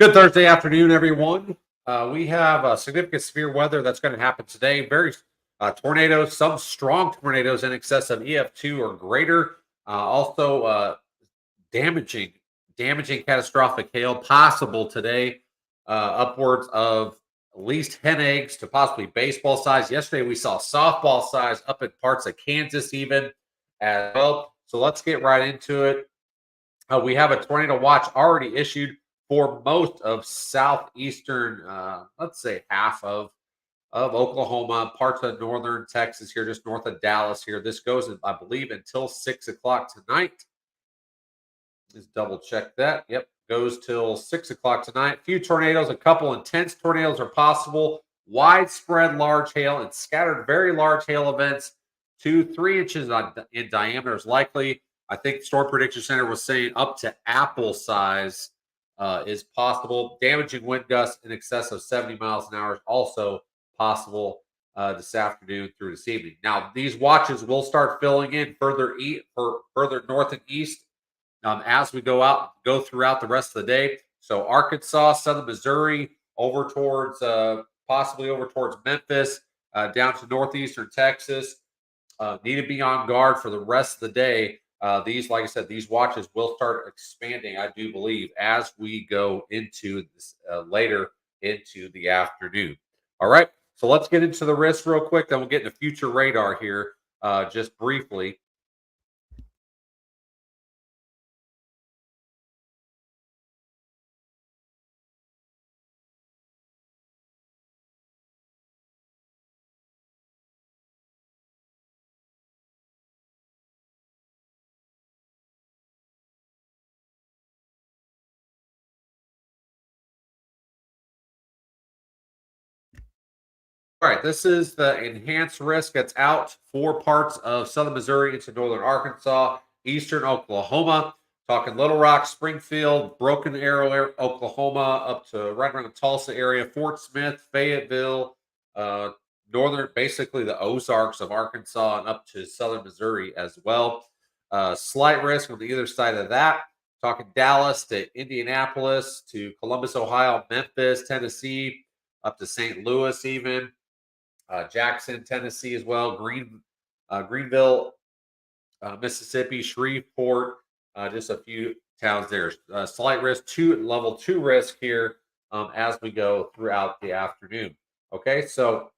Good Thursday afternoon, everyone. We have significant severe weather that's going to happen today. Very tornadoes, some strong tornadoes in excess of EF2 or greater. Also, damaging, damaging catastrophic hail possible today. Upwards of at least hen eggs to possibly baseball size. Yesterday, we saw softball size up in parts of Kansas, even as well. So let's get right into it. We have a tornado watch already issued for most of southeastern, let's say half of Oklahoma, parts of northern Texas here, just north of Dallas here. This goes, I believe, until 6 o'clock tonight. Just double check that. Yep, goes till 6 o'clock tonight. Few tornadoes, a couple intense tornadoes are possible. Widespread large hail and scattered very large hail events, 2-3 inches in diameter is likely. I think Storm Prediction Center was saying up to apple size is possible. Damaging wind gusts in excess of 70 miles an hour is also possible this afternoon through this evening. Now, these watches will start filling in further north and east as we go throughout the rest of the day. So Arkansas, southern Missouri, over towards possibly over towards Memphis, down to northeastern Texas. Need to be on guard for the rest of the day. These, like I said, these watches will start expanding, I do believe, as we go into this later into the afternoon. All right. So let's get into the risk real quick. Then we'll get into future radar here just briefly. All right, this is the enhanced risk that's out for parts of southern Missouri into northern Arkansas, eastern Oklahoma. Talking Little Rock, Springfield, Broken Arrow, Oklahoma, up to right around the Tulsa area, Fort Smith, Fayetteville, uh, northern, basically the Ozarks of Arkansas, and up to southern Missouri as well. Slight risk on the either side of that. Talking Dallas to Indianapolis to Columbus, Ohio, Memphis, Tennessee, up to St. Louis, even Jackson, Tennessee as well, Greenville, Mississippi, Shreveport, just a few towns there. Slight risk, level two risk here as we go throughout the afternoon. Okay, so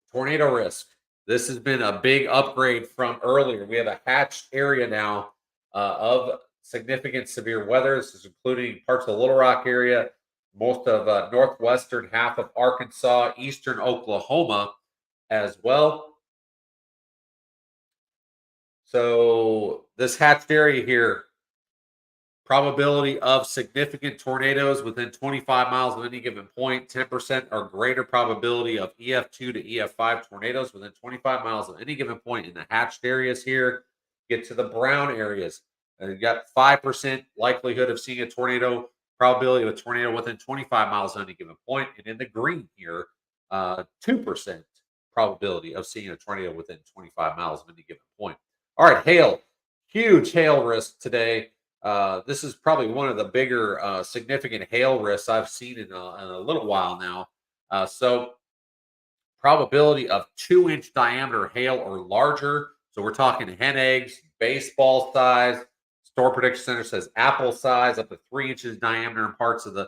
tornado risk. This has been a big upgrade from earlier. We have a hatched area now of significant severe weather. This is including parts of the Little Rock area, most of northwestern half of Arkansas, eastern Oklahoma as well. So this hatched area here, probability of significant tornadoes within 25 miles of any given point, 10% or greater probability of EF2 to EF5 tornadoes within 25 miles of any given point in the hatched areas here. Get to the brown areas. You got 5% likelihood of seeing a tornado, probability of a tornado within 25 miles of any given point. And in the green here, 2% probability of seeing a tornado within 25 miles of any given point. All right, hail. Huge hail risk today. This is probably one of the bigger significant hail risks I've seen in a little while now. So probability of 2-inch diameter hail or larger. So we're talking hen eggs, baseball size. Storm Prediction Center says apple size, up to 3 inches diameter in parts of the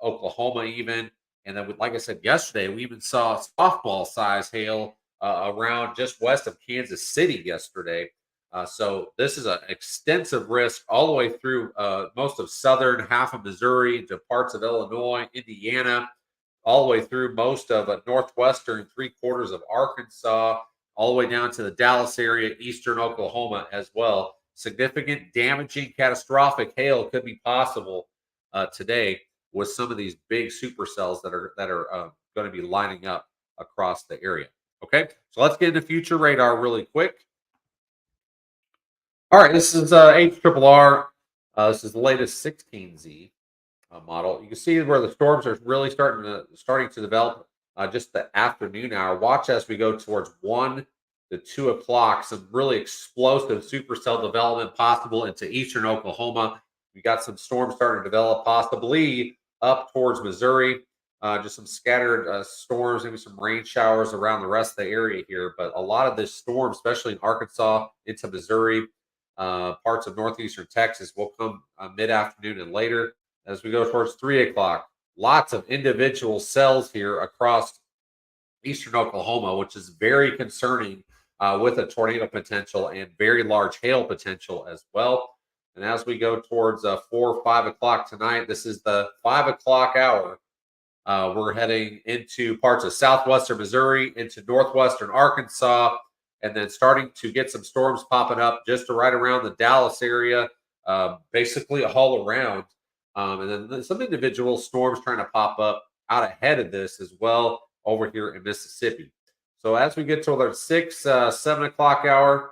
Oklahoma even. And then, like I said yesterday, we even saw softball size hail around just west of Kansas City yesterday. So this is an extensive risk all the way through most of southern half of Missouri to parts of Illinois, Indiana, all the way through most of northwestern three-quarters of Arkansas, all the way down to the Dallas area, eastern Oklahoma as well. Significant, damaging, catastrophic hail could be possible today with some of these big supercells that are going to be lining up across the area. Okay, so let's get into future radar really quick. All right, this is HRRR. This is the latest 16Z model. You can see where the storms are really starting to develop just the afternoon hour. Watch as we go towards 1 to 2 o'clock. Some really explosive supercell development possible into eastern Oklahoma. We got some storms starting to develop, possibly up towards Missouri. Just some scattered storms, maybe some rain showers around the rest of the area here. But a lot of this storm, especially in Arkansas into Missouri, parts of northeastern Texas, will come mid-afternoon and later. As we go towards 3 o'clock, lots of individual cells here across eastern Oklahoma, which is very concerning with a tornado potential and very large hail potential as well. And as we go towards 4 or 5 o'clock tonight, this is the 5 o'clock hour. We're heading into parts of southwestern Missouri, into northwestern Arkansas, and then starting to get some storms popping up just right around the Dallas area, basically all around. And then some individual storms trying to pop up out ahead of this as well over here in Mississippi. So as we get to the 6, 7 o'clock hour,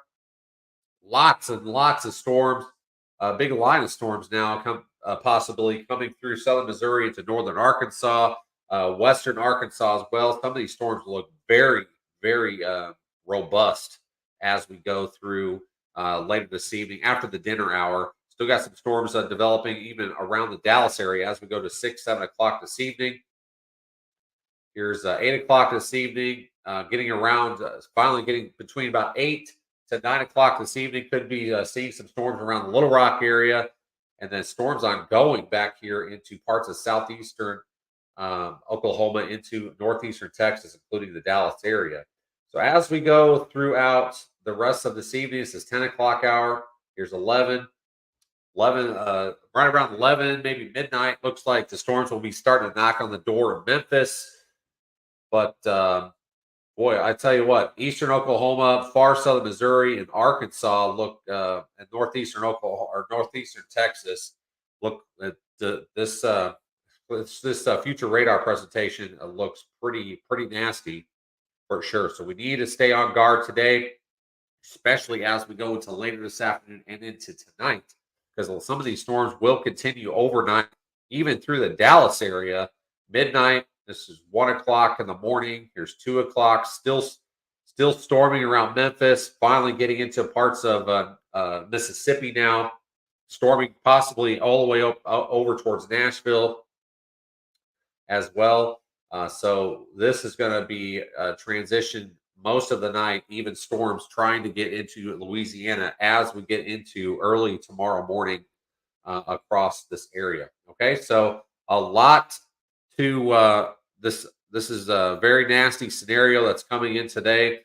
lots and lots of storms, a big line of storms now possibly coming through southern Missouri into northern Arkansas, western Arkansas as well. Some of these storms look very, very robust as we go through later this evening after the dinner hour. Still got some storms developing even around the Dallas area as we go to 6, 7 o'clock this evening. Here's 8 o'clock this evening, getting around, finally getting between about 8 to 9 o'clock this evening. Could be seeing some storms around the Little Rock area, and then storms ongoing back here into parts of southeastern Oklahoma into northeastern Texas, including the Dallas area. So as we go throughout the rest of this evening, this is 10 o'clock hour. Here's 11, right around 11, maybe midnight. Looks like the storms will be starting to knock on the door in Memphis. But boy, I tell you what, eastern Oklahoma, far southern Missouri, and Arkansas look, and northeastern Oklahoma or northeastern Texas look at this future radar presentation looks pretty nasty for sure. So we need to stay on guard today, especially as we go into later this afternoon and into tonight, because some of these storms will continue overnight, even through the Dallas area. Midnight. This is 1 o'clock in the morning. Here's 2 o'clock. Still storming around Memphis. Finally getting into parts of Mississippi now. Storming possibly all the way up over towards Nashville as well. So this is going to be a transition most of the night, even storms trying to get into Louisiana as we get into early tomorrow morning across this area. Okay, so a lot to this. This is a very nasty scenario that's coming in today.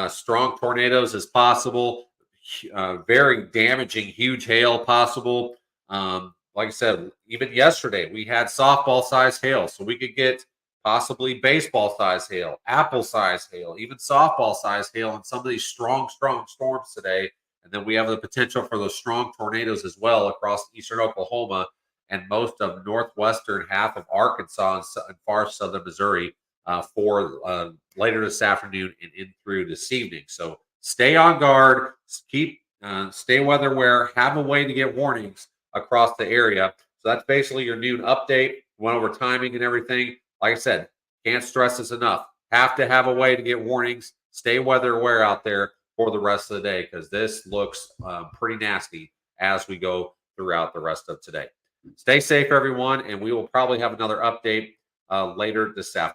Strong tornadoes is possible. Very damaging, huge hail possible. Like I said, even yesterday we had softball size hail, so we could get possibly baseball size hail, apple size hail, even softball size hail in some of these strong storms today. And then we have the potential for those strong tornadoes as well across eastern Oklahoma and most of northwestern half of Arkansas and far southern Missouri for later this afternoon and in through this evening. So stay on guard, stay weather aware, have a way to get warnings across the area. So that's basically your noon update. Went over timing and everything. Like I said, can't stress this enough. Have to have a way to get warnings. Stay weather aware out there for the rest of the day, because this looks pretty nasty as we go throughout the rest of today. Stay safe, everyone, and we will probably have another update later this afternoon.